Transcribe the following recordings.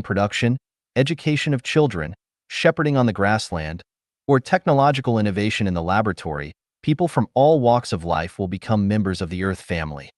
production, education of children, shepherding on the grassland, or technological innovation in the laboratory, people from all walks of life will become members of the Earth family.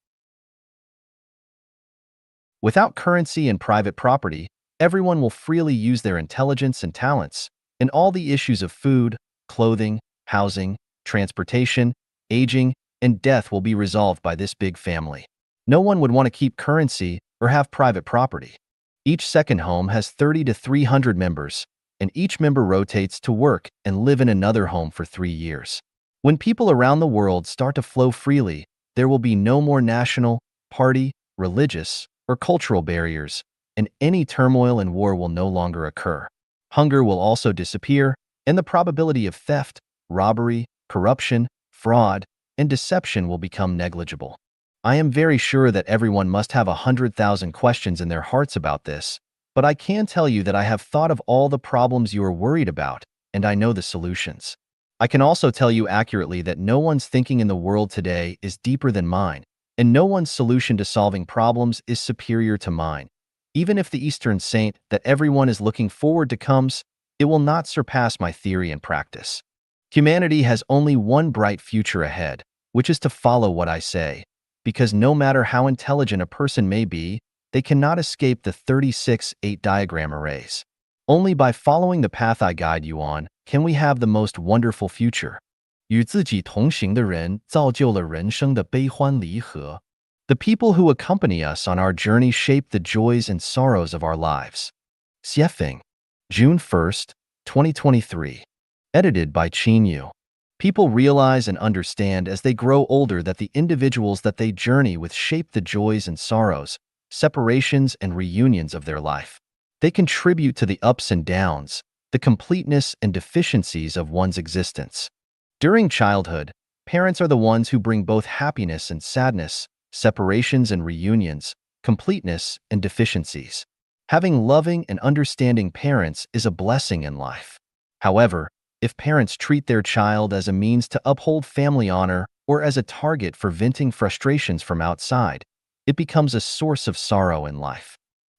Without currency and private property, everyone will freely use their intelligence and talents, and all the issues of food, clothing, housing, transportation, aging, and death will be resolved by this big family. No one would want to keep currency or have private property. Each second home has 30 to 300 members, and each member rotates to work and live in another home for 3 years. When people around the world start to flow freely, there will be no more national, party, religious, or cultural barriers, and any turmoil and war will no longer occur. Hunger will also disappear, and the probability of theft, robbery, corruption, fraud, and deception will become negligible. I am very sure that everyone must have 100,000 questions in their hearts about this, but I can tell you that I have thought of all the problems you are worried about, and I know the solutions. I can also tell you accurately that no one's thinking in the world today is deeper than mine, and no one's solution to solving problems is superior to mine. Even if the Eastern saint that everyone is looking forward to comes, it will not surpass my theory and practice. Humanity has only one bright future ahead, which is to follow what I say, because no matter how intelligent a person may be, they cannot escape the 36-8 diagram arrays. Only by following the path I guide you on can we have the most wonderful future. 与自己同行的人造就了人生的悲欢离合. The people who accompany us on our journey shape the joys and sorrows of our lives. Xiefeng, June 1st, 2023. Edited by Qin Yu. People realize and understand as they grow older that the individuals that they journey with shape the joys and sorrows, separations and reunions of their life. They contribute to the ups and downs, the completeness and deficiencies of one's existence. During childhood, parents are the ones who bring both happiness and sadness, separations and reunions, completeness and deficiencies. Having loving and understanding parents is a blessing in life. However, if parents treat their child as a means to uphold family honor or as a target for venting frustrations from outside, it becomes a source of sorrow in life.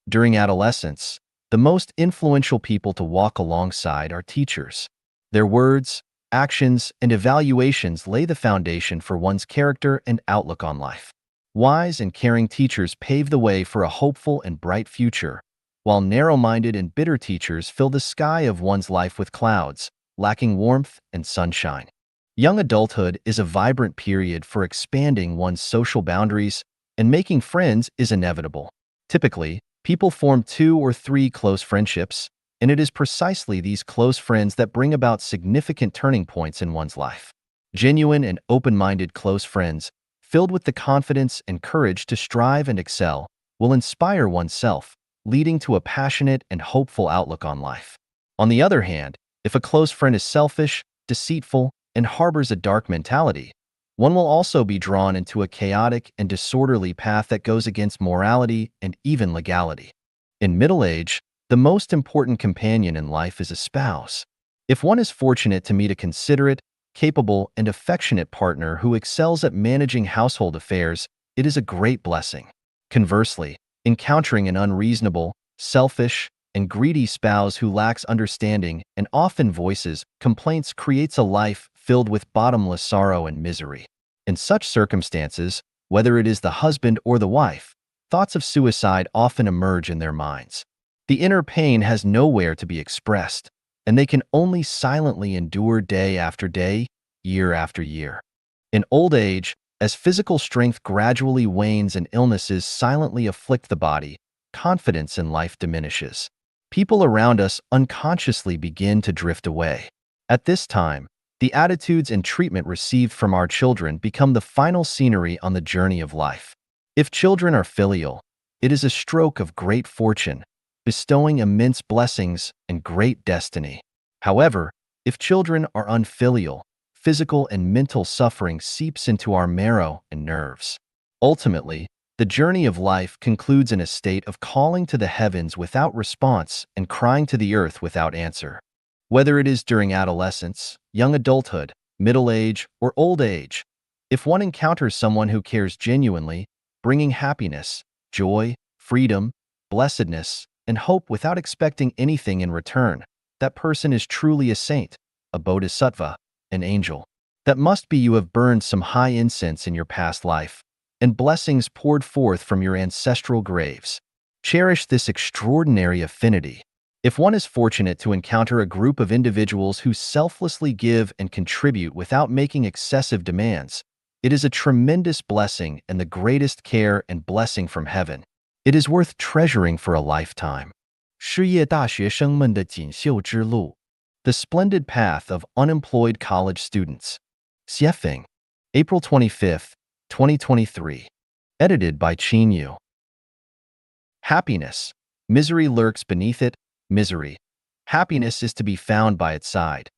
During adolescence, the most influential people to walk alongside are teachers. Their words, actions, and evaluations lay the foundation for one's character and outlook on life. Wise and caring teachers pave the way for a hopeful and bright future, while narrow-minded and bitter teachers fill the sky of one's life with clouds, lacking warmth and sunshine. Young adulthood is a vibrant period for expanding one's social boundaries, and making friends is inevitable. Typically, people form 2 or 3 close friendships, and it is precisely these close friends that bring about significant turning points in one's life. Genuine and open-minded close friends, filled with the confidence and courage to strive and excel, will inspire oneself, leading to a passionate and hopeful outlook on life. On the other hand, if a close friend is selfish, deceitful, and harbors a dark mentality, one will also be drawn into a chaotic and disorderly path that goes against morality and even legality. In middle age, the most important companion in life is a spouse. If one is fortunate to meet a considerate, capable, and affectionate partner who excels at managing household affairs, it is a great blessing. Conversely, encountering an unreasonable, selfish, and greedy spouse who lacks understanding and often voices complaints creates a life filled with bottomless sorrow and misery. In such circumstances, whether it is the husband or the wife, thoughts of suicide often emerge in their minds. The inner pain has nowhere to be expressed, and they can only silently endure day after day, year after year. In old age, as physical strength gradually wanes and illnesses silently afflict the body, confidence in life diminishes. People around us unconsciously begin to drift away. At this time, the attitudes and treatment received from our children become the final scenery on the journey of life. If children are filial, it is a stroke of great fortune, bestowing immense blessings and great destiny. However, if children are unfilial, physical and mental suffering seeps into our marrow and nerves. Ultimately, the journey of life concludes in a state of calling to the heavens without response and crying to the earth without answer. Whether it is during adolescence, young adulthood, middle age, or old age, if one encounters someone who cares genuinely, bringing happiness, joy, freedom, blessedness, and hope without expecting anything in return, that person is truly a saint, a bodhisattva, an angel. That must be you have burned some high incense in your past life, and blessings poured forth from your ancestral graves. Cherish this extraordinary affinity. If one is fortunate to encounter a group of individuals who selflessly give and contribute without making excessive demands, it is a tremendous blessing and the greatest care and blessing from heaven. It is worth treasuring for a lifetime. 失业大学生们的锦绣之路 The Splendid Path of Unemployed College Students. Xiefeng, April 25, 2023. Edited by Qin Yu. Happiness. Misery lurks beneath it. Misery. Happiness is to be found by its side.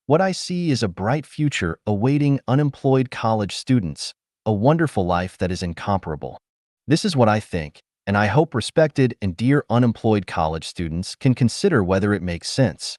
What I see is a bright future awaiting unemployed college students, a wonderful life that is incomparable. This is what I think, and I hope respected and dear unemployed college students can consider whether it makes sense.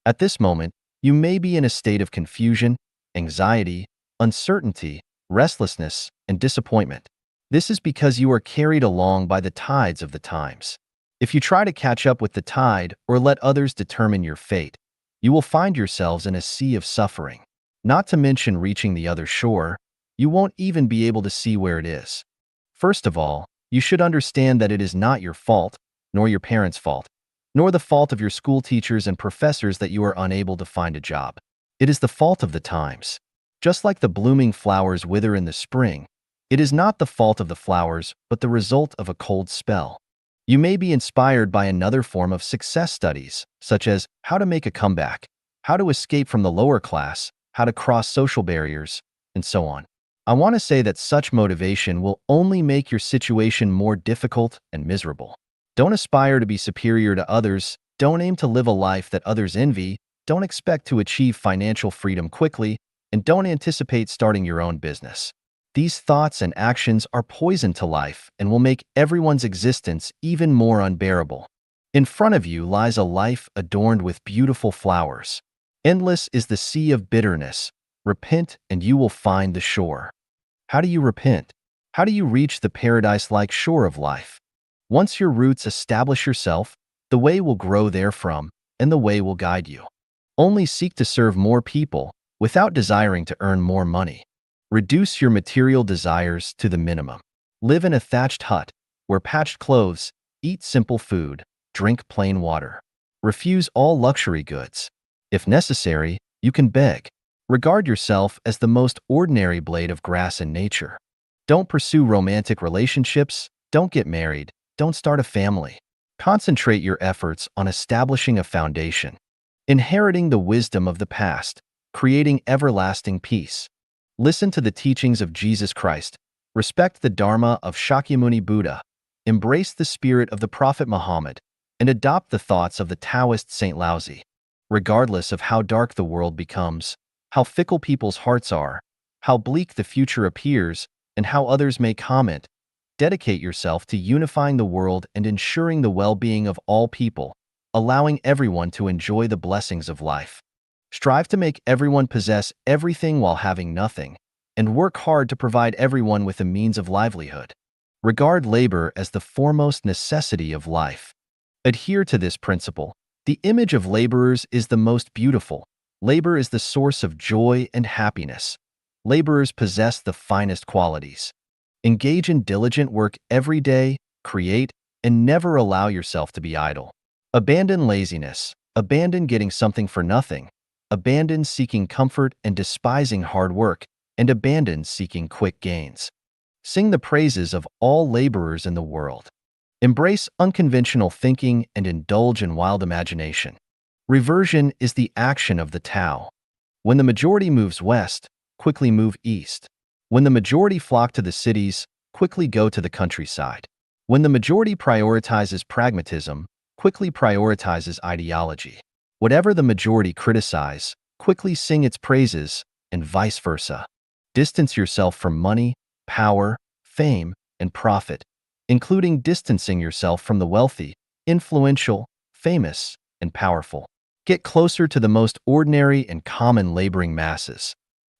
At this moment, you may be in a state of confusion, anxiety, uncertainty, restlessness, and disappointment. This is because you are carried along by the tides of the times. If you try to catch up with the tide or let others determine your fate, you will find yourselves in a sea of suffering. Not to mention reaching the other shore, you won't even be able to see where it is. First of all, you should understand that it is not your fault, nor your parents' fault, nor the fault of your school teachers and professors that you are unable to find a job. It is the fault of the times. Just like the blooming flowers wither in the spring, it is not the fault of the flowers, but the result of a cold spell. You may be inspired by another form of success studies, such as how to make a comeback, how to escape from the lower class, how to cross social barriers, and so on. I want to say that such motivation will only make your situation more difficult and miserable. Don't aspire to be superior to others, don't aim to live a life that others envy, don't expect to achieve financial freedom quickly, and don't anticipate starting your own business. These thoughts and actions are poison to life and will make everyone's existence even more unbearable. In front of you lies a life adorned with beautiful flowers. Endless is the sea of bitterness. Repent and you will find the shore. How do you repent? How do you reach the paradise-like shore of life? Once your roots establish yourself, the way will grow therefrom, and the way will guide you. Only seek to serve more people without desiring to earn more money. Reduce your material desires to the minimum. Live in a thatched hut, wear patched clothes, eat simple food, drink plain water. Refuse all luxury goods. If necessary, you can beg. Regard yourself as the most ordinary blade of grass in nature. Don't pursue romantic relationships, don't get married, don't start a family. Concentrate your efforts on establishing a foundation, inheriting the wisdom of the past, creating everlasting peace. Listen to the teachings of Jesus Christ, respect the Dharma of Shakyamuni Buddha, embrace the spirit of the Prophet Muhammad, and adopt the thoughts of the Taoist Saint Laozi. Regardless of how dark the world becomes, how fickle people's hearts are, how bleak the future appears, and how others may comment, dedicate yourself to unifying the world and ensuring the well-being of all people, allowing everyone to enjoy the blessings of life. Strive to make everyone possess everything while having nothing, and work hard to provide everyone with a means of livelihood. Regard labor as the foremost necessity of life. Adhere to this principle. The image of laborers is the most beautiful. Labor is the source of joy and happiness. Laborers possess the finest qualities. Engage in diligent work every day, create, and never allow yourself to be idle. Abandon laziness. Abandon getting something for nothing. Abandon seeking comfort and despising hard work, and abandon seeking quick gains. Sing the praises of all laborers in the world. Embrace unconventional thinking and indulge in wild imagination. Reversion is the action of the Tao. When the majority moves west, quickly move east. When the majority flock to the cities, quickly go to the countryside. When the majority prioritizes pragmatism, quickly prioritizes ideology. Whatever the majority criticize, quickly sing its praises, and vice versa. Distance yourself from money, power, fame, and profit, including distancing yourself from the wealthy, influential, famous, and powerful. Get closer to the most ordinary and common laboring masses.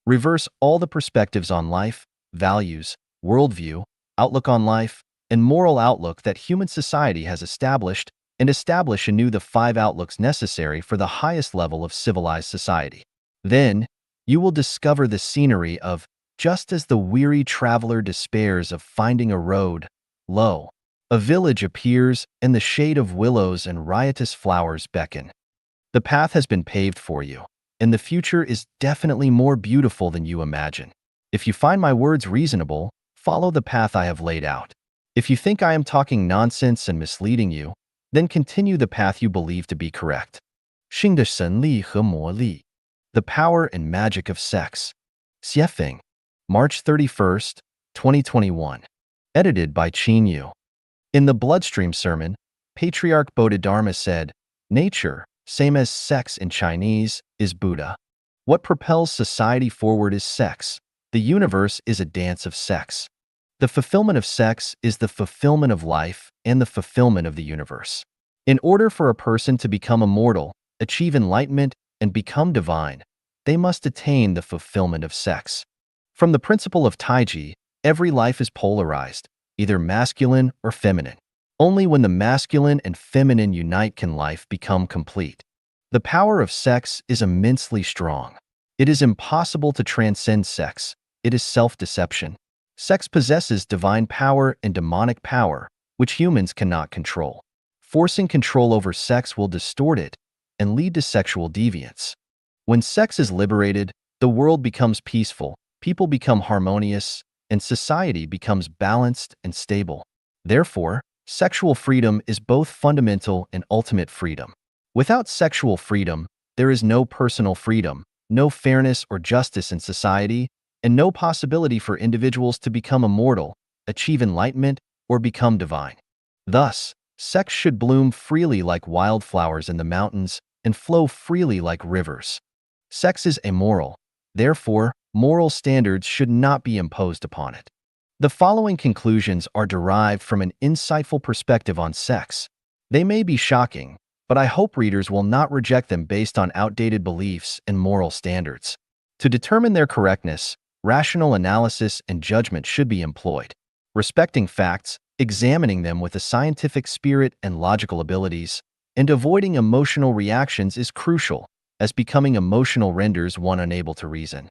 Reverse all the perspectives on life, values, worldview, outlook on life, and moral outlook that human society has established, and establish anew the 5 outlooks necessary for the highest level of civilized society. Then, you will discover the scenery of just as the weary traveler despairs of finding a road, lo, a village appears, and the shade of willows and riotous flowers beckon. The path has been paved for you, and the future is definitely more beautiful than you imagine. If you find my words reasonable, follow the path I have laid out. If you think I am talking nonsense and misleading you, then continue the path you believe to be correct. 性的神力和魔力, the power and magic of sex. Xiefeng, March 31st, 2021. Edited by Qin Yu. In the Bloodstream Sermon, Patriarch Bodhidharma said, "Nature, same as sex in Chinese, is Buddha. What propels society forward is sex. The universe is a dance of sex. The fulfillment of sex is the fulfillment of life and the fulfillment of the universe. In order for a person to become immortal, achieve enlightenment, and become divine, they must attain the fulfillment of sex." From the principle of Taiji, every life is polarized, either masculine or feminine. Only when the masculine and feminine unite can life become complete. The power of sex is immensely strong. It is impossible to transcend sex. It is self-deception. Sex possesses divine power and demonic power, which humans cannot control. Forcing control over sex will distort it and lead to sexual deviance. When sex is liberated, the world becomes peaceful, people become harmonious, and society becomes balanced and stable. Therefore, sexual freedom is both fundamental and ultimate freedom. Without sexual freedom, there is no personal freedom, no fairness or justice in society, and no possibility for individuals to become immortal, achieve enlightenment, or become divine. Thus, sex should bloom freely like wildflowers in the mountains and flow freely like rivers. Sex is amoral. Therefore, moral standards should not be imposed upon it. The following conclusions are derived from an insightful perspective on sex. They may be shocking, but I hope readers will not reject them based on outdated beliefs and moral standards. To determine their correctness, rational analysis and judgment should be employed. Respecting facts, examining them with a scientific spirit and logical abilities, and avoiding emotional reactions is crucial, as becoming emotional renders one unable to reason.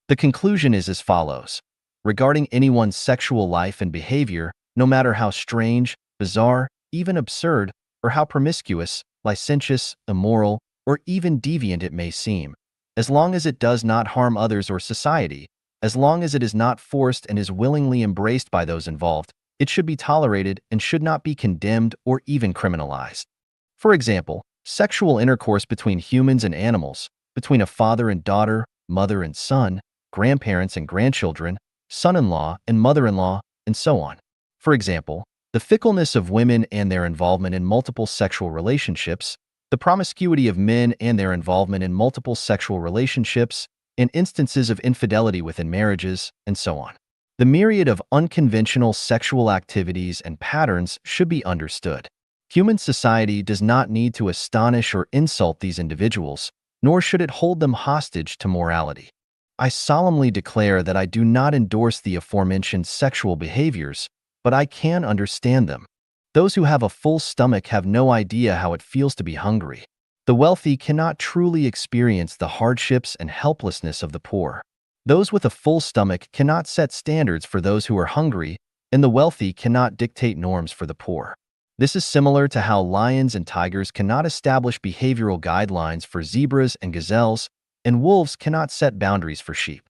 The conclusion is as follows. Regarding anyone's sexual life and behavior, no matter how strange, bizarre, even absurd, or how promiscuous, licentious, immoral, or even deviant it may seem, as long as it does not harm others or society, as long as it is not forced and is willingly embraced by those involved, it should be tolerated and should not be condemned or even criminalized. For example, sexual intercourse between humans and animals, between a father and daughter, mother and son, grandparents and grandchildren, son-in-law and mother-in-law, and so on. For example, the fickleness of women and their involvement in multiple sexual relationships, the promiscuity of men and their involvement in multiple sexual relationships, and instances of infidelity within marriages, and so on. The myriad of unconventional sexual activities and patterns should be understood. Human society does not need to astonish or insult these individuals, nor should it hold them hostage to morality. I solemnly declare that I do not endorse the aforementioned sexual behaviors, but I can understand them. Those who have a full stomach have no idea how it feels to be hungry. The wealthy cannot truly experience the hardships and helplessness of the poor. Those with a full stomach cannot set standards for those who are hungry, and the wealthy cannot dictate norms for the poor. This is similar to how lions and tigers cannot establish behavioral guidelines for zebras and gazelles, and wolves cannot set boundaries for sheep.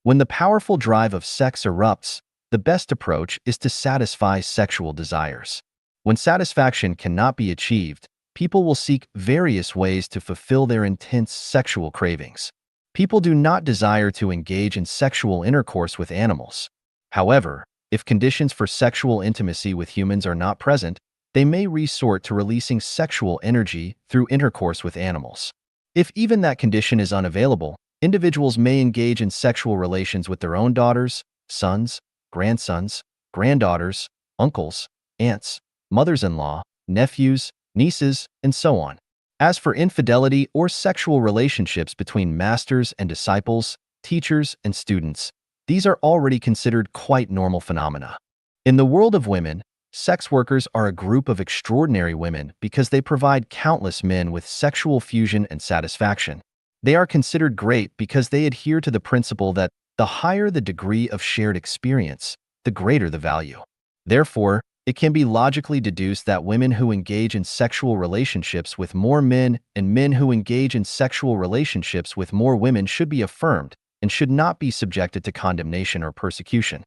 When the powerful drive of sex erupts, the best approach is to satisfy sexual desires. When satisfaction cannot be achieved, people will seek various ways to fulfill their intense sexual cravings. People do not desire to engage in sexual intercourse with animals. However, if conditions for sexual intimacy with humans are not present, they may resort to releasing sexual energy through intercourse with animals. If even that condition is unavailable, individuals may engage in sexual relations with their own daughters, sons, grandsons, granddaughters, uncles, aunts, mothers-in-law, nephews, nieces, and so on. As for infidelity or sexual relationships between masters and disciples, teachers and students, these are already considered quite normal phenomena. In the world of women, Sex workers are a group of extraordinary women because they provide countless men with sexual fusion and satisfaction. They are considered great because they adhere to the principle that the higher the degree of shared experience, the greater the value. Therefore, it can be logically deduced that women who engage in sexual relationships with more men and men who engage in sexual relationships with more women should be affirmed and should not be subjected to condemnation or persecution.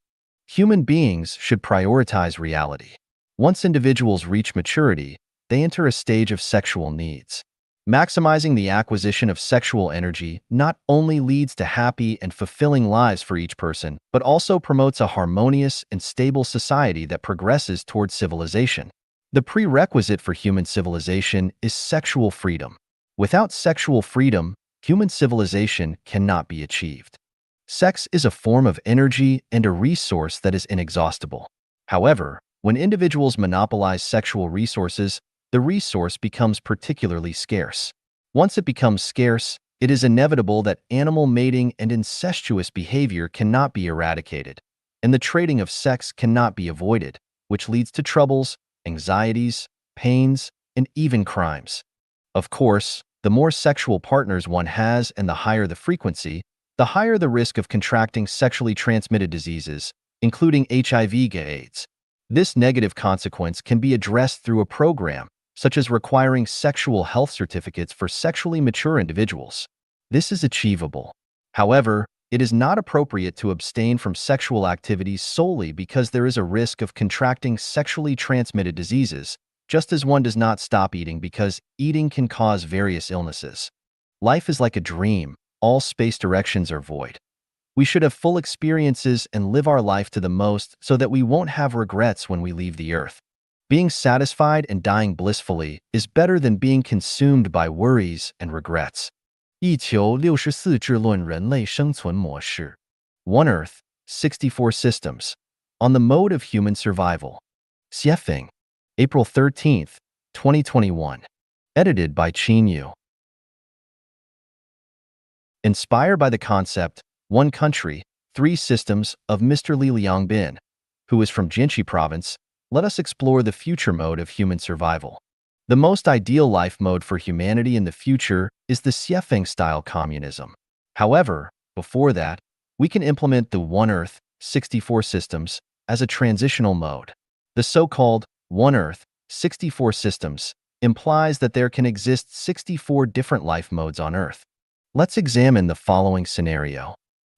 Human beings should prioritize reality. Once individuals reach maturity, they enter a stage of sexual needs. Maximizing the acquisition of sexual energy not only leads to happy and fulfilling lives for each person, but also promotes a harmonious and stable society that progresses towards civilization. The prerequisite for human civilization is sexual freedom. Without sexual freedom, human civilization cannot be achieved. Sex is a form of energy and a resource that is inexhaustible. However, when individuals monopolize sexual resources, the resource becomes particularly scarce. Once it becomes scarce, it is inevitable that animal mating and incestuous behavior cannot be eradicated, and the trading of sex cannot be avoided, which leads to troubles, anxieties, pains, and even crimes. Of course, the more sexual partners one has and the higher the frequency, the higher the risk of contracting sexually transmitted diseases, including HIV/AIDS. This negative consequence can be addressed through a program, such as requiring sexual health certificates for sexually mature individuals. This is achievable. However, it is not appropriate to abstain from sexual activities solely because there is a risk of contracting sexually transmitted diseases, just as one does not stop eating because eating can cause various illnesses. Life is like a dream. All space directions are void. We should have full experiences and live our life to the most so that we won't have regrets when we leave the earth. Being satisfied and dying blissfully is better than being consumed by worries and regrets. 地球64智论人类生存模式 One Earth, 64 Systems. On the Mode of Human Survival. Xiefeng. April 13th, 2021. Edited by Qin Yu. Inspired by the concept, One Country, Three Systems of Mr. Li Liangbin, who is from Jinshi Province, let us explore the future mode of human survival. The most ideal life mode for humanity in the future is the Xiefeng-style communism. However, before that, we can implement the One Earth, 64 Systems as a transitional mode. The so-called One Earth, 64 Systems implies that there can exist 64 different life modes on Earth. Let's examine the following scenario.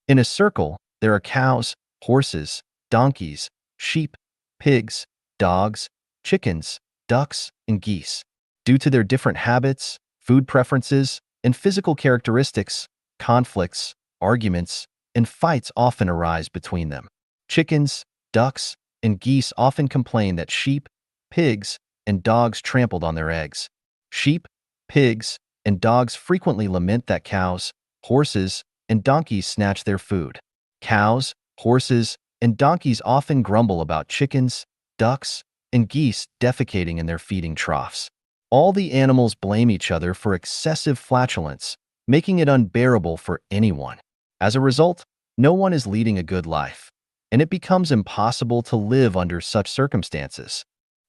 In a circle, there are cows, horses, donkeys, sheep, pigs, dogs, chickens, ducks, and geese. Due to their different habits, food preferences, and physical characteristics, conflicts, arguments, and fights often arise between them. Chickens, ducks, and geese often complain that sheep, pigs, and dogs trampled on their eggs. Sheep, pigs, and dogs frequently lament that cows, horses, and donkeys snatch their food. Cows, horses, and donkeys often grumble about chickens, ducks, and geese defecating in their feeding troughs. All the animals blame each other for excessive flatulence, making it unbearable for anyone. As a result, no one is leading a good life, and it becomes impossible to live under such circumstances.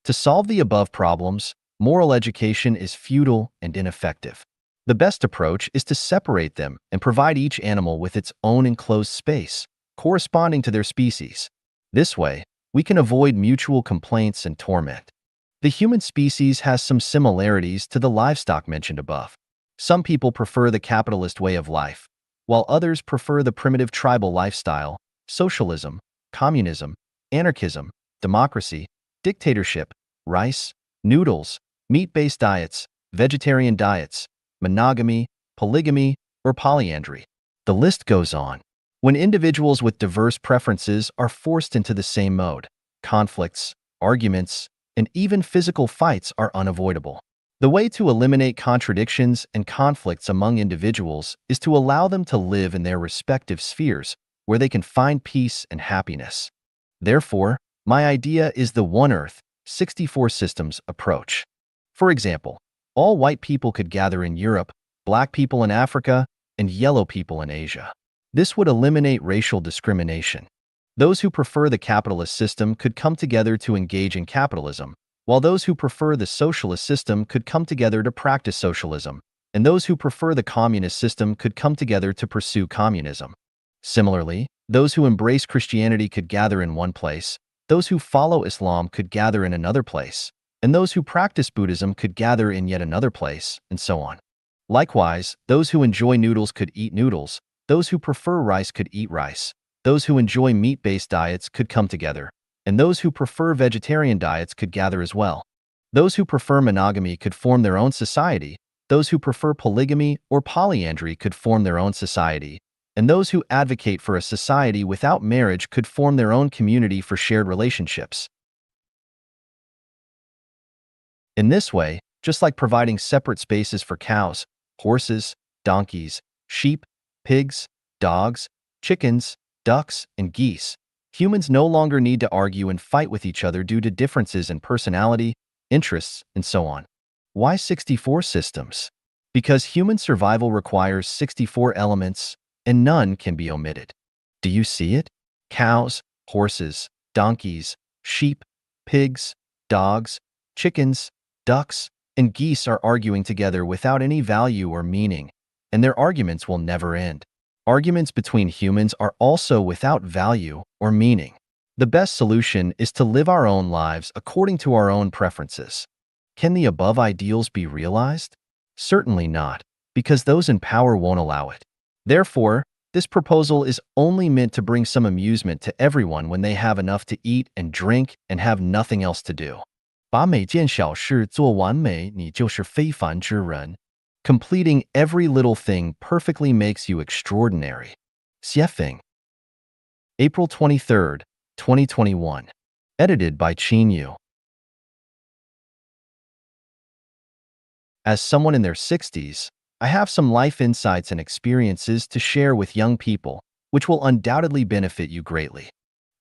To solve the above problems, moral education is futile and ineffective. The best approach is to separate them and provide each animal with its own enclosed space, corresponding to their species. This way, we can avoid mutual complaints and torment. The human species has some similarities to the livestock mentioned above. Some people prefer the capitalist way of life, while others prefer the primitive tribal lifestyle, socialism, communism, anarchism, democracy, dictatorship, rice, noodles, meat-based diets, vegetarian diets, monogamy, polygamy, or polyandry. The list goes on. When individuals with diverse preferences are forced into the same mode, conflicts, arguments, and even physical fights are unavoidable. The way to eliminate contradictions and conflicts among individuals is to allow them to live in their respective spheres where they can find peace and happiness. Therefore, my idea is the One Earth, 64 Systems approach. For example, all white people could gather in Europe, black people in Africa, and yellow people in Asia. This would eliminate racial discrimination. Those who prefer the capitalist system could come together to engage in capitalism, while those who prefer the socialist system could come together to practice socialism, and those who prefer the communist system could come together to pursue communism. Similarly, those who embrace Christianity could gather in one place, those who follow Islam could gather in another place, and those who practice Buddhism could gather in yet another place, and so on. Likewise, those who enjoy noodles could eat noodles, those who prefer rice could eat rice, those who enjoy meat-based diets could come together, and those who prefer vegetarian diets could gather as well. Those who prefer monogamy could form their own society, those who prefer polygamy or polyandry could form their own society, and those who advocate for a society without marriage could form their own community for shared relationships. In this way, just like providing separate spaces for cows, horses, donkeys, sheep, pigs, dogs, chickens, ducks, and geese, humans no longer need to argue and fight with each other due to differences in personality, interests, and so on. Why 64 systems? Because human survival requires 64 elements, and none can be omitted. Do you see it? Cows, horses, donkeys, sheep, pigs, dogs, chickens, ducks, and geese are arguing together without any value or meaning, and their arguments will never end. Arguments between humans are also without value or meaning. The best solution is to live our own lives according to our own preferences. Can the above ideals be realized? Certainly not, because those in power won't allow it. Therefore, this proposal is only meant to bring some amusement to everyone when they have enough to eat and drink and have nothing else to do. 把每件小事做完美，你就是非凡之人. Completing every little thing perfectly makes you extraordinary. Xiefeng. April 23rd, 2021. Edited by Qin Yu. As someone in their 60s, I have some life insights and experiences to share with young people, which will undoubtedly benefit you greatly.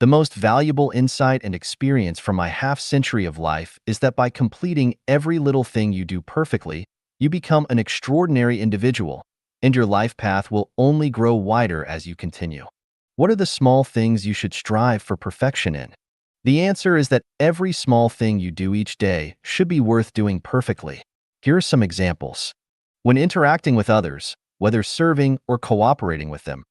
The most valuable insight and experience from my half-century of life is that by completing every little thing you do perfectly, you become an extraordinary individual, and your life path will only grow wider as you continue. What are the small things you should strive for perfection in? The answer is that every small thing you do each day should be worth doing perfectly. Here are some examples. When interacting with others, whether serving or cooperating with them,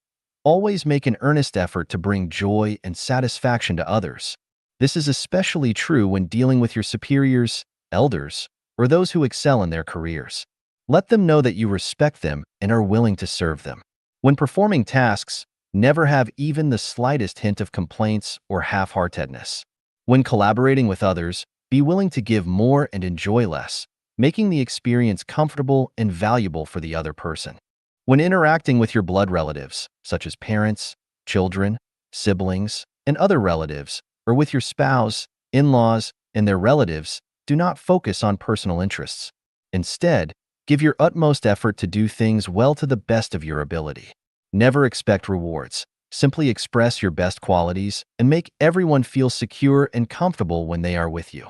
always make an earnest effort to bring joy and satisfaction to others. This is especially true when dealing with your superiors, elders, or those who excel in their careers. Let them know that you respect them and are willing to serve them. When performing tasks, never have even the slightest hint of complaints or half-heartedness. When collaborating with others, be willing to give more and enjoy less, making the experience comfortable and valuable for the other person. When interacting with your blood relatives, such as parents, children, siblings, and other relatives, or with your spouse, in-laws, and their relatives, do not focus on personal interests. Instead, give your utmost effort to do things well to the best of your ability. Never expect rewards. Simply express your best qualities and make everyone feel secure and comfortable when they are with you.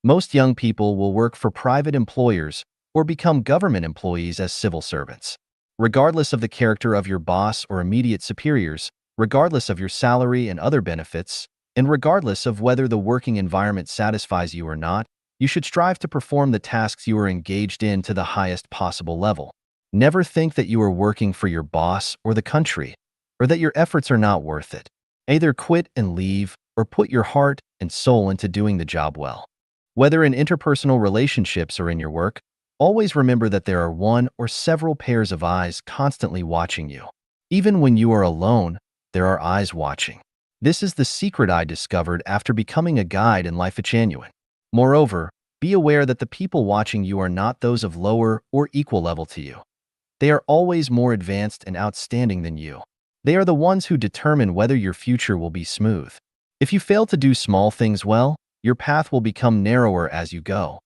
Most young people will work for private employers or become government employees as civil servants. Regardless of the character of your boss or immediate superiors, regardless of your salary and other benefits, and regardless of whether the working environment satisfies you or not, you should strive to perform the tasks you are engaged in to the highest possible level. Never think that you are working for your boss or the country, or that your efforts are not worth it. Either quit and leave, or put your heart and soul into doing the job well. Whether in interpersonal relationships or in your work, always remember that there are one or several pairs of eyes constantly watching you. Even when you are alone, there are eyes watching. This is the secret I discovered after becoming a guide in Life Genuine. Moreover, be aware that the people watching you are not those of lower or equal level to you. They are always more advanced and outstanding than you. They are the ones who determine whether your future will be smooth. If you fail to do small things well, your path will become narrower as you go.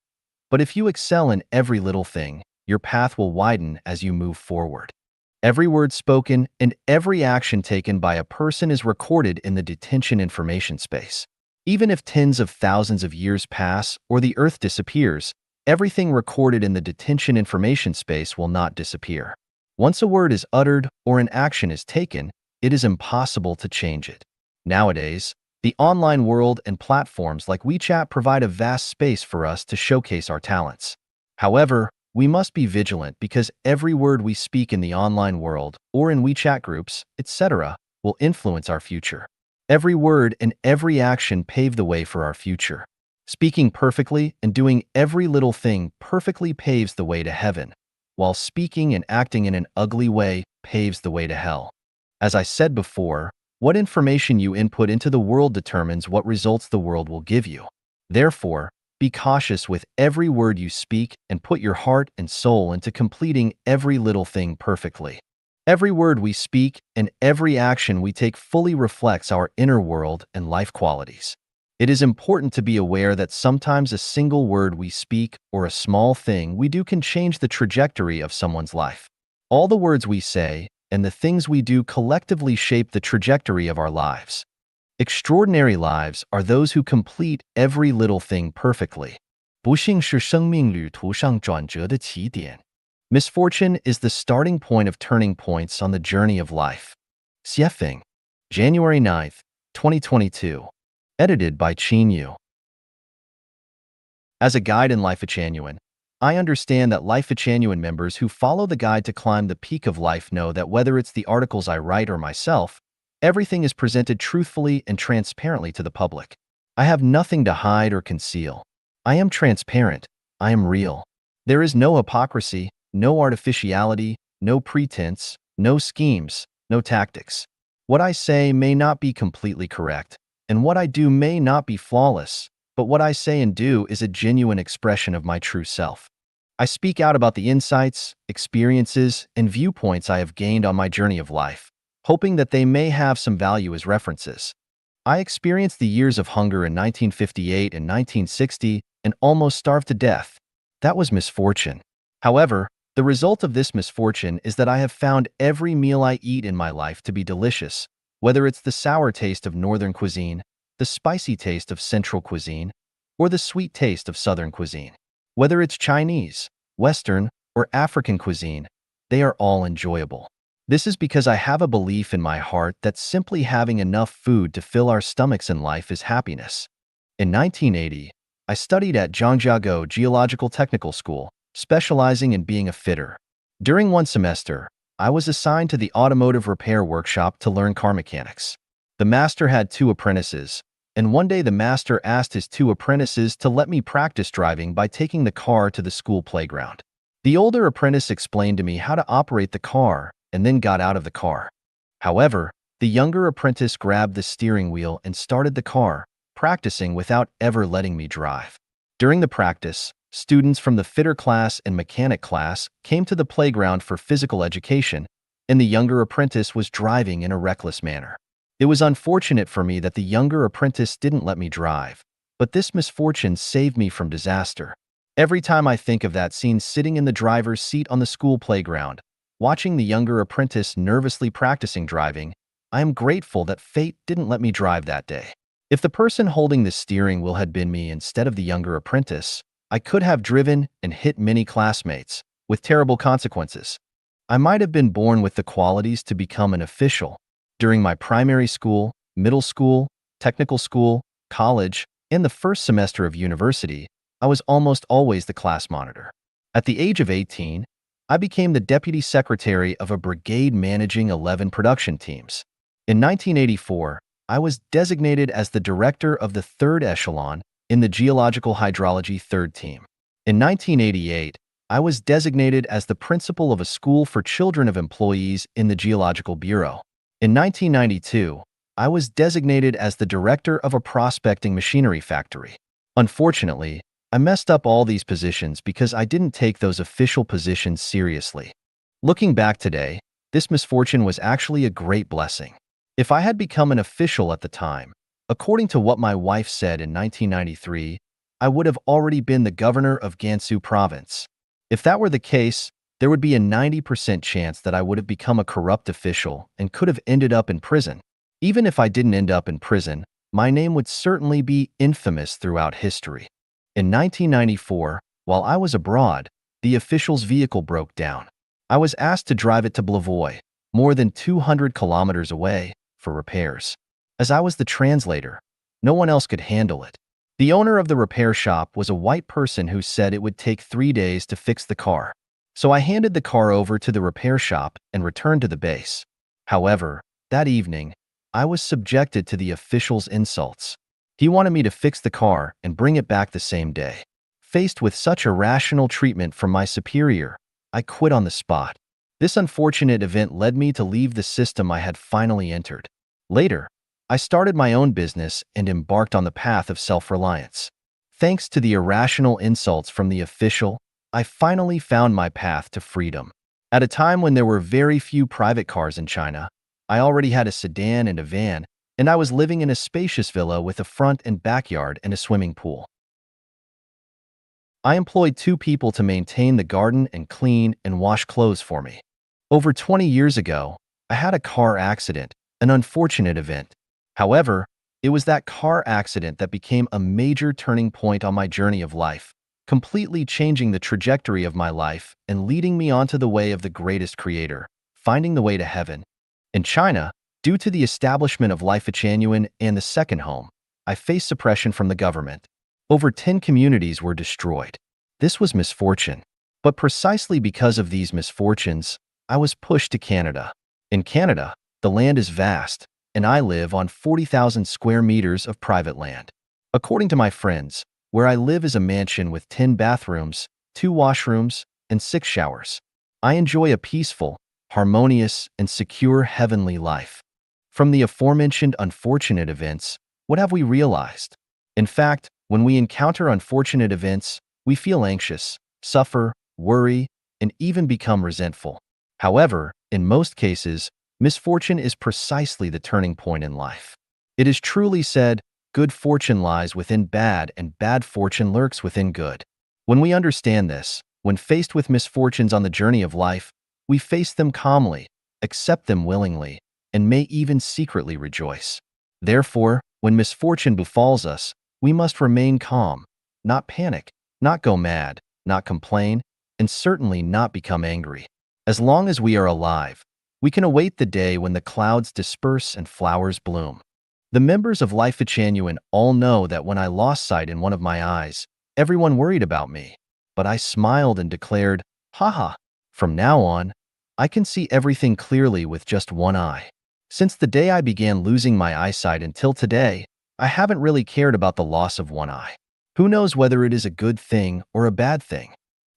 But if you excel in every little thing, your path will widen as you move forward. Every word spoken and every action taken by a person is recorded in the detention information space. Even if tens of thousands of years pass or the Earth disappears, everything recorded in the detention information space will not disappear. Once a word is uttered or an action is taken, it is impossible to change it. Nowadays, the online world and platforms like WeChat provide a vast space for us to showcase our talents. However, we must be vigilant because every word we speak in the online world or in WeChat groups, etc., will influence our future. Every word and every action pave the way for our future. Speaking perfectly and doing every little thing perfectly paves the way to heaven, while speaking and acting in an ugly way paves the way to hell. As I said before, what information you input into the world determines what results the world will give you. Therefore, be cautious with every word you speak and put your heart and soul into completing every little thing perfectly. Every word we speak and every action we take fully reflects our inner world and life qualities. It is important to be aware that sometimes a single word we speak or a small thing we do can change the trajectory of someone's life. All the words we say and the things we do collectively shape the trajectory of our lives. Extraordinary lives are those who complete every little thing perfectly. 不幸是生命旅途上转折的起点. Misfortune is the starting point of turning points on the journey of life. Xiefeng, January 9th, 2022. Edited by Qin Yu. As a guide in Life Genuine, I understand that Life Genuine members who follow the guide to climb the peak of life know that whether it's the articles I write or myself, everything is presented truthfully and transparently to the public. I have nothing to hide or conceal. I am transparent. I am real. There is no hypocrisy, no artificiality, no pretense, no schemes, no tactics. What I say may not be completely correct, and what I do may not be flawless, but what I say and do is a genuine expression of my true self. I speak out about the insights, experiences, and viewpoints I have gained on my journey of life, hoping that they may have some value as references. I experienced the years of hunger in 1958 and 1960 and almost starved to death. That was misfortune. However, the result of this misfortune is that I have found every meal I eat in my life to be delicious, whether it's the sour taste of Northern cuisine, the spicy taste of Central cuisine, or the sweet taste of Southern cuisine. Whether it's Chinese, Western, or African cuisine, they are all enjoyable. This is because I have a belief in my heart that simply having enough food to fill our stomachs in life is happiness. In 1980, I studied at Zhangjiago Geological Technical School, specializing in being a fitter. During one semester, I was assigned to the automotive repair workshop to learn car mechanics. The master had 2 apprentices, and one day the master asked his 2 apprentices to let me practice driving by taking the car to the school playground. The older apprentice explained to me how to operate the car and then got out of the car. However, the younger apprentice grabbed the steering wheel and started the car, practicing without ever letting me drive. During the practice, students from the fitter class and mechanic class came to the playground for physical education, and the younger apprentice was driving in a reckless manner. It was unfortunate for me that the younger apprentice didn't let me drive, but this misfortune saved me from disaster. Every time I think of that scene sitting in the driver's seat on the school playground, watching the younger apprentice nervously practicing driving, I am grateful that fate didn't let me drive that day. If the person holding the steering wheel had been me instead of the younger apprentice, I could have driven and hit many classmates, with terrible consequences. I might have been born with the qualities to become an official. During my primary school, middle school, technical school, college, and the first semester of university, I was almost always the class monitor. At the age of 18, I became the deputy secretary of a brigade managing 11 production teams. In 1984, I was designated as the director of the 3rd echelon in the Geological Hydrology 3rd team. In 1988, I was designated as the principal of a school for children of employees in the Geological Bureau. In 1992, I was designated as the director of a prospecting machinery factory. Unfortunately, I messed up all these positions because I didn't take those official positions seriously. Looking back today, this misfortune was actually a great blessing. If I had become an official at the time, according to what my wife said in 1993, I would have already been the governor of Gansu province. If that were the case, there would be a 90% chance that I would have become a corrupt official and could have ended up in prison. Even if I didn't end up in prison, my name would certainly be infamous throughout history. In 1994, while I was abroad, the official's vehicle broke down. I was asked to drive it to Blavoy, more than 200 kilometers away, for repairs. As I was the translator, no one else could handle it. The owner of the repair shop was a white person who said it would take 3 days to fix the car. So I handed the car over to the repair shop and returned to the base. However, that evening, I was subjected to the official's insults. He wanted me to fix the car and bring it back the same day. Faced with such irrational treatment from my superior, I quit on the spot. This unfortunate event led me to leave the system I had finally entered. Later, I started my own business and embarked on the path of self-reliance. Thanks to the irrational insults from the official, I finally found my path to freedom. At a time when there were very few private cars in China, I already had a sedan and a van, and I was living in a spacious villa with a front and backyard and a swimming pool. I employed 2 people to maintain the garden and clean and wash clothes for me. Over 20 years ago, I had a car accident, an unfortunate event. However, it was that car accident that became a major turning point on my journey of life, completely changing the trajectory of my life and leading me onto the way of the greatest creator, finding the way to heaven. In China, due to the establishment of Life Genuine and the second home, I faced suppression from the government. Over 10 communities were destroyed. This was misfortune. But precisely because of these misfortunes, I was pushed to Canada. In Canada, the land is vast, and I live on 40,000 square meters of private land. According to my friends, where I live is a mansion with 10 bathrooms, 2 washrooms, and 6 showers. I enjoy a peaceful, harmonious, and secure heavenly life. From the aforementioned unfortunate events, what have we realized? In fact, when we encounter unfortunate events, we feel anxious, suffer, worry, and even become resentful. However, in most cases, misfortune is precisely the turning point in life. It is truly said, good fortune lies within bad and bad fortune lurks within good. When we understand this, when faced with misfortunes on the journey of life, we face them calmly, accept them willingly, and may even secretly rejoice. Therefore, when misfortune befalls us, we must remain calm, not panic, not go mad, not complain, and certainly not become angry. As long as we are alive, we can await the day when the clouds disperse and flowers bloom. The members of Life Genuine all know that when I lost sight in one of my eyes, everyone worried about me. But I smiled and declared, haha, from now on, I can see everything clearly with just one eye. Since the day I began losing my eyesight until today, I haven't really cared about the loss of one eye. Who knows whether it is a good thing or a bad thing?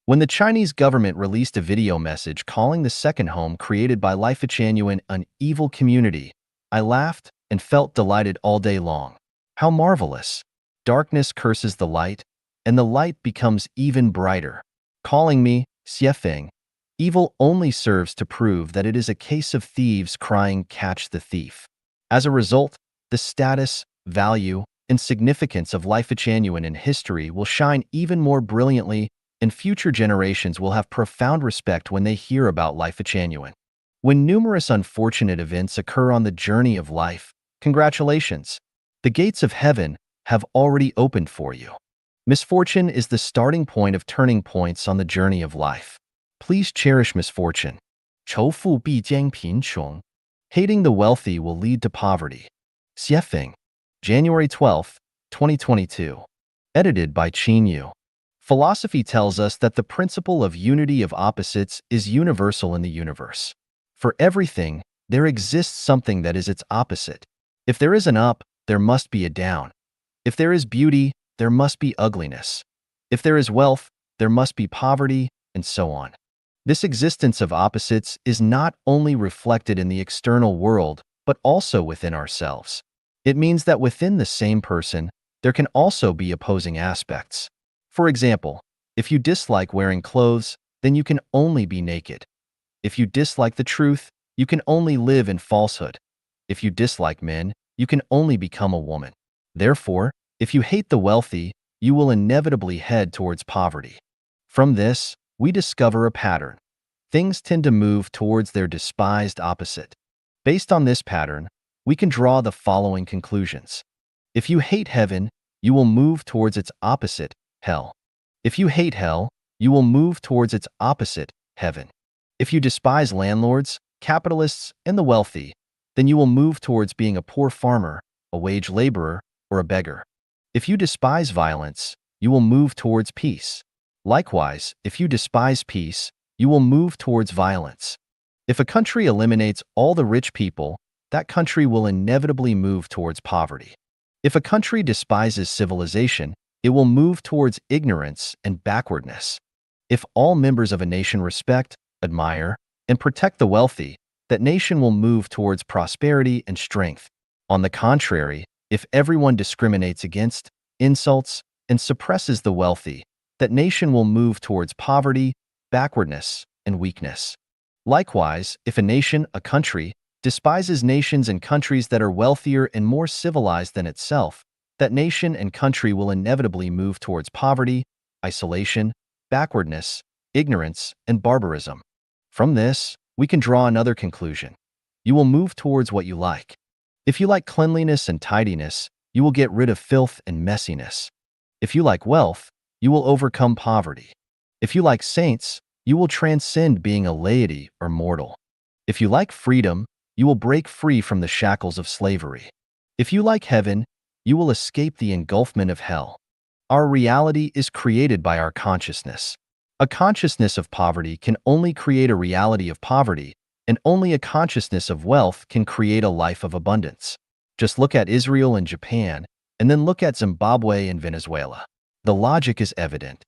When the Chinese government released a video message calling the second home created by Life Genuine an evil community, I laughed and felt delighted all day long. How marvelous! Darkness curses the light, and the light becomes even brighter. Calling me Xiefeng, evil only serves to prove that it is a case of thieves crying, "Catch the thief." As a result, the status, value, and significance of Life Genuine in history will shine even more brilliantly, and future generations will have profound respect when they hear about Life Genuine. When numerous unfortunate events occur on the journey of life, congratulations! The gates of heaven have already opened for you. Misfortune is the starting point of turning points on the journey of life. Please cherish misfortune. 仇富必将贫穷. Hating the wealthy will lead to poverty. Xiefeng, January 12, 2022. Edited by Qin Yu. Philosophy tells us that the principle of unity of opposites is universal in the universe. For everything, there exists something that is its opposite. If there is an up, there must be a down. If there is beauty, there must be ugliness. If there is wealth, there must be poverty, and so on. This existence of opposites is not only reflected in the external world, but also within ourselves. It means that within the same person, there can also be opposing aspects. For example, if you dislike wearing clothes, then you can only be naked. If you dislike the truth, you can only live in falsehood. If you dislike men, you can only become a woman. Therefore, if you hate the wealthy, you will inevitably head towards poverty. From this, we discover a pattern. Things tend to move towards their despised opposite. Based on this pattern, we can draw the following conclusions. If you hate heaven, you will move towards its opposite, hell. If you hate hell, you will move towards its opposite, heaven. If you despise landlords, capitalists, and the wealthy, then you will move towards being a poor farmer, a wage laborer, or a beggar. If you despise violence, you will move towards peace. Likewise, if you despise peace, you will move towards violence. If a country eliminates all the rich people, that country will inevitably move towards poverty. If a country despises civilization, it will move towards ignorance and backwardness. If all members of a nation respect, admire, and protect the wealthy, that nation will move towards prosperity and strength. On the contrary, if everyone discriminates against, insults, and suppresses the wealthy, that nation will move towards poverty, backwardness, and weakness. Likewise, if a nation, a country, despises nations and countries that are wealthier and more civilized than itself, that nation and country will inevitably move towards poverty, isolation, backwardness, ignorance, and barbarism. From this, we can draw another conclusion. You will move towards what you like. If you like cleanliness and tidiness, you will get rid of filth and messiness. If you like wealth, you will overcome poverty. If you like saints, you will transcend being a laity or mortal. If you like freedom, you will break free from the shackles of slavery. If you like heaven, you will escape the engulfment of hell. Our reality is created by our consciousness. A consciousness of poverty can only create a reality of poverty, and only a consciousness of wealth can create a life of abundance. Just look at Israel and Japan, and then look at Zimbabwe and Venezuela. The logic is evident.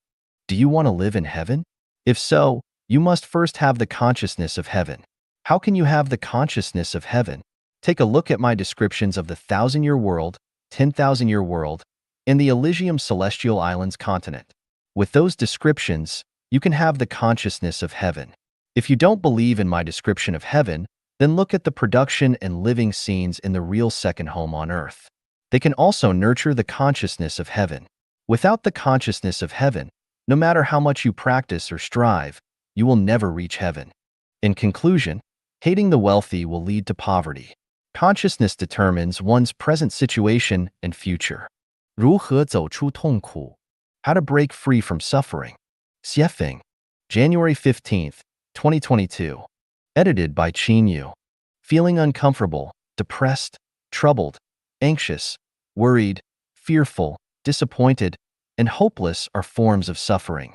Do you want to live in heaven? If so, you must first have the consciousness of heaven. How can you have the consciousness of heaven? Take a look at my descriptions of the 1,000-year world, 10,000-year world, and the Elysium Celestial Islands continent. With those descriptions, you can have the consciousness of heaven. If you don't believe in my description of heaven, then look at the production and living scenes in the real second home on earth. They can also nurture the consciousness of heaven. Without the consciousness of heaven, no matter how much you practice or strive, you will never reach heaven. In conclusion, hating the wealthy will lead to poverty. Consciousness determines one's present situation and future. 如何走出痛苦? How to break free from suffering. Xiefeng, January 15th, 2022. Edited by Qin Yu. Feeling uncomfortable, depressed, troubled, anxious, worried, fearful, disappointed, and hopeless are forms of suffering.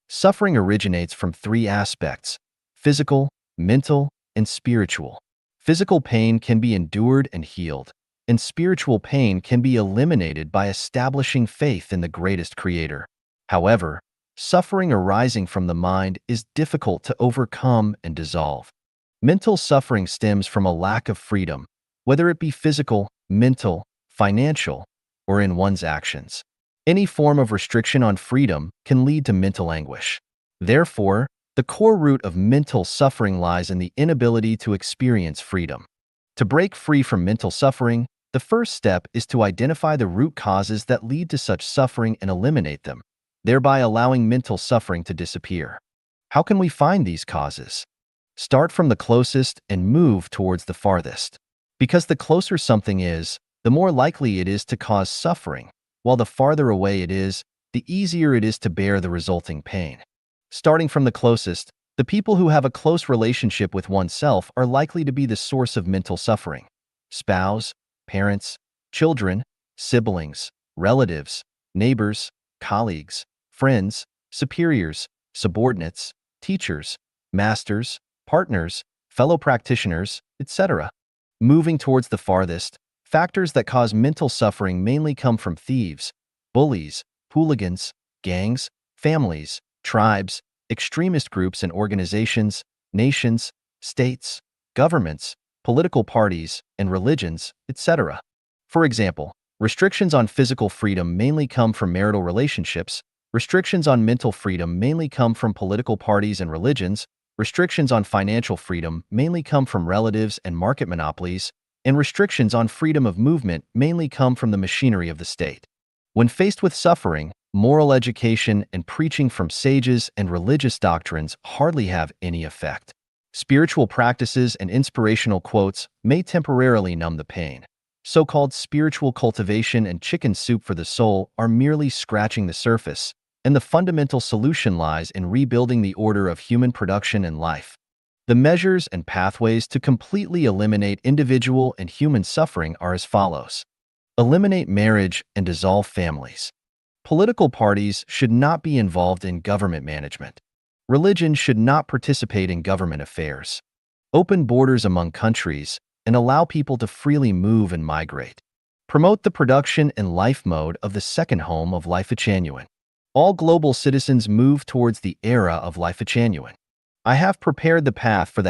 Suffering originates from three aspects: physical, mental, and spiritual. Physical pain can be endured and healed, and spiritual pain can be eliminated by establishing faith in the greatest creator. However, suffering arising from the mind is difficult to overcome and dissolve. Mental suffering stems from a lack of freedom, whether it be physical, mental, financial, or in one's actions. Any form of restriction on freedom can lead to mental anguish. Therefore, the core root of mental suffering lies in the inability to experience freedom. To break free from mental suffering, the first step is to identify the root causes that lead to such suffering and eliminate them, thereby allowing mental suffering to disappear. How can we find these causes? Start from the closest and move towards the farthest. Because the closer something is, the more likely it is to cause suffering, while the farther away it is, the easier it is to bear the resulting pain. Starting from the closest, the people who have a close relationship with oneself are likely to be the source of mental suffering. Spouse, parents, children, siblings, relatives, neighbors, colleagues, friends, superiors, subordinates, teachers, masters, partners, fellow practitioners, etc. Moving towards the farthest, factors that cause mental suffering mainly come from thieves, bullies, hooligans, gangs, families, tribes, extremist groups and organizations, nations, states, governments, political parties, and religions, etc. For example, restrictions on physical freedom mainly come from marital relationships, restrictions on mental freedom mainly come from political parties and religions, restrictions on financial freedom mainly come from relatives and market monopolies, and restrictions on freedom of movement mainly come from the machinery of the state. When faced with suffering, moral education and preaching from sages and religious doctrines hardly have any effect. Spiritual practices and inspirational quotes may temporarily numb the pain. So-called spiritual cultivation and chicken soup for the soul are merely scratching the surface, and the fundamental solution lies in rebuilding the order of human production and life. The measures and pathways to completely eliminate individual and human suffering are as follows. Eliminate marriage and dissolve families. Political parties should not be involved in government management. Religion should not participate in government affairs. Open borders among countries and allow people to freely move and migrate. Promote the production and life mode of the second home of Life Genuine. All global citizens move towards the era of Life Genuine. I have prepared the path for the